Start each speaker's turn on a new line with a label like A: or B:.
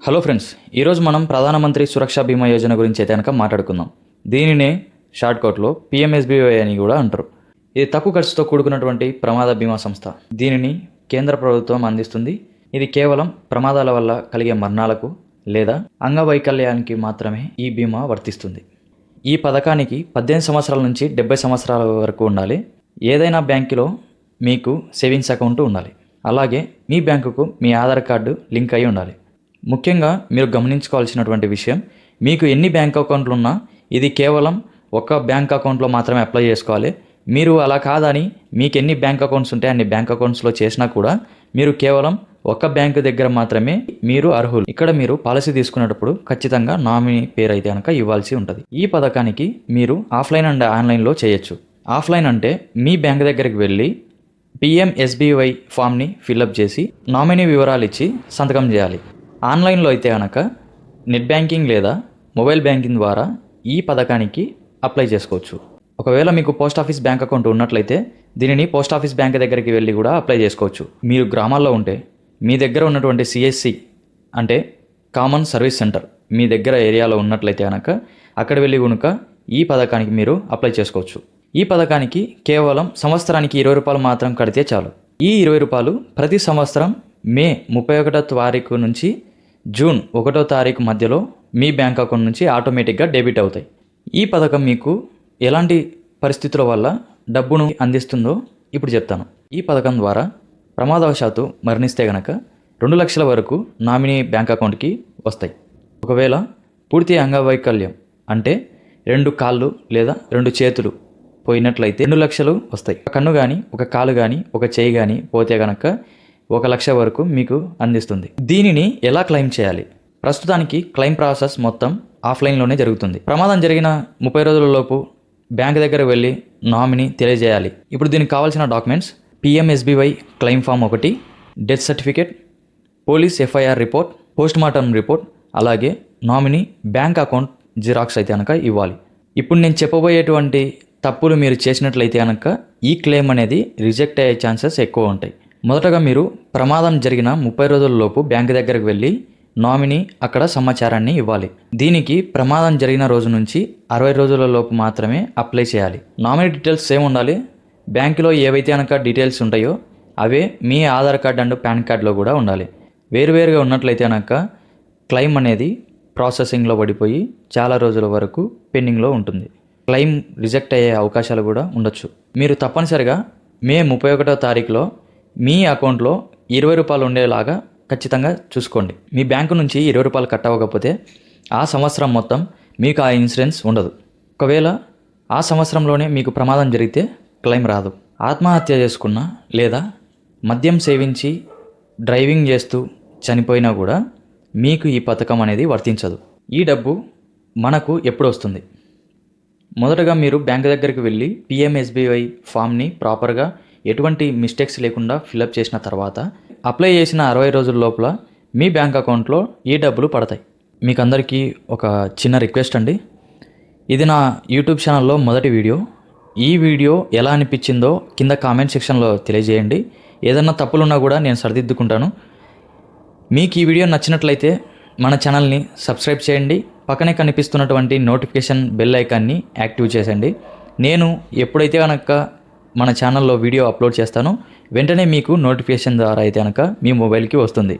A: Hello friends, ఈరోజు మనం ప్రధానమంత్రి సురక్ష బీమా యోజన గురించి అయితే కనుక మాట్లాడుకుందాం. దీనినే షార్ట్కట్లో పిఎంఎస్బీవై అని కూడా అంటారు. ఇది తక్కువ ఖర్చుతో కూడుకున్నటువంటి ప్రమాద బీమా సంస్థ. దీనిని కేంద్ర ప్రభుత్వం అందిస్తుంది. ఇది కేవలం ప్రమాదాల వల్ల కలిగే మరణాలకు లేదా అంగవైకల్యానికి మాత్రమే ఈ బీమా వర్తిస్తుంది. ఈ పథకానికి 18 సంవత్సరాల నుంచి 70 సంవత్సరాల వరకు ఉండాలి. ఏదైనా బ్యాంకులో మీకు సేవింగ్స్ అకౌంట్ ఉండాలి. అలాగే మీ బ్యాంకుకు మీ ఆధార్ కార్డు లింక్ అయి ఉండాలి. ముఖ్యంగా మీరు గమనించుకోవాల్సినటువంటి విషయం, మీకు ఎన్ని బ్యాంక్ అకౌంట్లు ఉన్నా ఇది కేవలం ఒక బ్యాంక్ అకౌంట్లో మాత్రమే అప్లై చేసుకోవాలి. మీరు అలా కాదని మీకు ఎన్ని బ్యాంక్ అకౌంట్స్ ఉంటే అన్ని బ్యాంక్ అకౌంట్స్లో చేసినా కూడా మీరు కేవలం ఒక బ్యాంకు దగ్గర మాత్రమే మీరు అర్హులు. ఇక్కడ మీరు పాలసీ తీసుకునేటప్పుడు ఖచ్చితంగా నామినీ పేరు అయితే కనుక ఇవ్వాల్సి ఉంటుంది. ఈ పథకానికి మీరు ఆఫ్లైన్ అండ్ ఆన్లైన్లో చేయొచ్చు. ఆఫ్లైన్ అంటే మీ బ్యాంక్ దగ్గరికి వెళ్ళి పిఎంఎస్బీవై ఫామ్ని ఫిల్అప్ చేసి నామినీ వివరాలు ఇచ్చి సంతకం చేయాలి. ఆన్లైన్లో అయితే కనుక నెట్ బ్యాంకింగ్ లేదా మొబైల్ బ్యాంకింగ్ ద్వారా ఈ పథకానికి అప్లై చేసుకోవచ్చు. ఒకవేళ మీకు పోస్ట్ ఆఫీస్ బ్యాంక్ అకౌంట్ ఉన్నట్లయితే దీనిని పోస్ట్ ఆఫీస్ బ్యాంక్ దగ్గరికి వెళ్ళి కూడా అప్లై చేసుకోవచ్చు. మీరు గ్రామాల్లో ఉంటే మీ దగ్గర ఉన్నటువంటి సిఎస్సి అంటే కామన్ సర్వీస్ సెంటర్ మీ దగ్గర ఏరియాలో ఉన్నట్లయితే కనుక అక్కడ వెళ్ళి కనుక ఈ పథకానికి మీరు అప్లై చేసుకోవచ్చు. ఈ పథకానికి కేవలం సంవత్సరానికి 20 రూపాయలు మాత్రం కడితే చాలు. ఈ 20 రూపాయలు ప్రతి సంవత్సరం మే 31వ తారీఖు నుంచి జూన్ 1వ తారీఖు మధ్యలో మీ బ్యాంక్ అకౌంట్ నుంచి ఆటోమేటిక్గా డెబిట్ అవుతాయి. ఈ పథకం మీకు ఎలాంటి పరిస్థితుల వల్ల డబ్బును అందిస్తుందో ఇప్పుడు చెప్తాను. ఈ పథకం ద్వారా ప్రమాదవశాత్తు మరణిస్తే గనక 2 లక్షల వరకు నామినీ బ్యాంక్ అకౌంట్కి వస్తాయి. ఒకవేళ పూర్తి అంగవైకల్యం అంటే 2 కాళ్ళు లేదా 2 చేతులు పోయినట్లయితే 2 లక్షలు వస్తాయి. ఒక కన్ను కానీ, ఒక కాలు కానీ, ఒక చేయి కానీ పోతే గనక 1 లక్ష వరకు మీకు అందిస్తుంది. దీనిని ఎలా క్లెయిమ్ చేయాలి? ప్రస్తుతానికి క్లెయిమ్ ప్రాసెస్ మొత్తం ఆఫ్లైన్లోనే జరుగుతుంది. ప్రమాదం జరిగిన 30 రోజులలోపు బ్యాంక్ దగ్గర వెళ్ళి నామినీ తెలియజేయాలి. ఇప్పుడు దీనికి కావాల్సిన documents PMSBY claim form 1, death certificate, police FIR report, post mortem report, అలాగే నామినీ బ్యాంక్ అకౌంట్ జిరాక్స్ అయితే కనుక ఇవ్వాలి. ఇప్పుడు నేను చెప్పబోయేటువంటి తప్పులు మీరు చేసినట్లయితే కనుక ఈ క్లెయిమ్ అనేది రిజెక్ట్ అయ్యే ఛాన్సెస్ ఎక్కువ ఉంటాయి. మొదటగా మీరు ప్రమాదం జరిగిన 30 రోజులలోపు బ్యాంక్ దగ్గరకు వెళ్ళి నామినీ అక్కడ సమాచారాన్ని ఇవ్వాలి. దీనికి ప్రమాదం జరిగిన రోజు నుంచి 60 రోజులలోపు మాత్రమే అప్లై చేయాలి. నామినీ డీటెయిల్స్ సేమ్ ఉండాలి. బ్యాంకులో ఏవైతే కనుక డీటెయిల్స్ ఉంటాయో అవే మీ ఆధార్ కార్డ్ అండ్ పాన్ కార్డులో కూడా ఉండాలి. వేరువేరుగా ఉన్నట్లయితే కనుక క్లెయిమ్ అనేది ప్రాసెసింగ్లో పడిపోయి చాలా రోజుల వరకు పెండింగ్లో ఉంటుంది. క్లెయిమ్ రిజెక్ట్ అయ్యే అవకాశాలు కూడా ఉండొచ్చు. మీరు తప్పనిసరిగా మే 31వ తారీఖులో మీ అకౌంట్లో 20 రూపాయలు ఉండేలాగా ఖచ్చితంగా చూసుకోండి. మీ బ్యాంకు నుంచి 20 రూపాయలు కట్ అవ్వకపోతే ఆ సంవత్సరం మొత్తం మీకు ఆ ఇన్సూరెన్స్ ఉండదు. ఒకవేళ ఆ సంవత్సరంలోనే మీకు ప్రమాదం జరిగితే క్లెయిమ్ రాదు. ఆత్మహత్య చేసుకున్నా లేదా మద్యం సేవించి డ్రైవింగ్ చేస్తూ చనిపోయినా కూడా మీకు ఈ పథకం అనేది వర్తించదు. ఈ డబ్బు మనకు ఎప్పుడు వస్తుంది? మొదటగా మీరు బ్యాంక్ దగ్గరికి వెళ్ళి పిఎంఎస్బీవై ఫామ్ని ప్రాపర్గా ఎటువంటి మిస్టేక్స్ లేకుండా ఫిలప్ చేసిన తర్వాత అప్లై చేసిన 60 రోజుల లోపల మీ బ్యాంక్ అకౌంట్లో ఈ డబ్బులు పడతాయి. మీకు అందరికీ ఒక చిన్న రిక్వెస్ట్ అండి. ఇది నా యూట్యూబ్ ఛానల్లో మొదటి వీడియో. ఈ వీడియో ఎలా అనిపించిందో కింద కామెంట్ సెక్షన్లో తెలియజేయండి. ఏదన్నా తప్పులున్నా కూడా నేను సరిదిద్దుకుంటాను. మీకు ఈ వీడియో నచ్చినట్లయితే మన ఛానల్ని సబ్స్క్రైబ్ చేయండి. పక్కనే కనిపిస్తున్నటువంటి నోటిఫికేషన్ బెల్ ఐకాన్ని యాక్టివ్ చేయండి. నేను ఎప్పుడైతే కనుక మన ఛానల్లో వీడియో అప్లోడ్ చేస్తానో వెంటనే మీకు నోటిఫికేషన్ ద్వారా అయితే కనుక మీ మొబైల్కి వస్తుంది.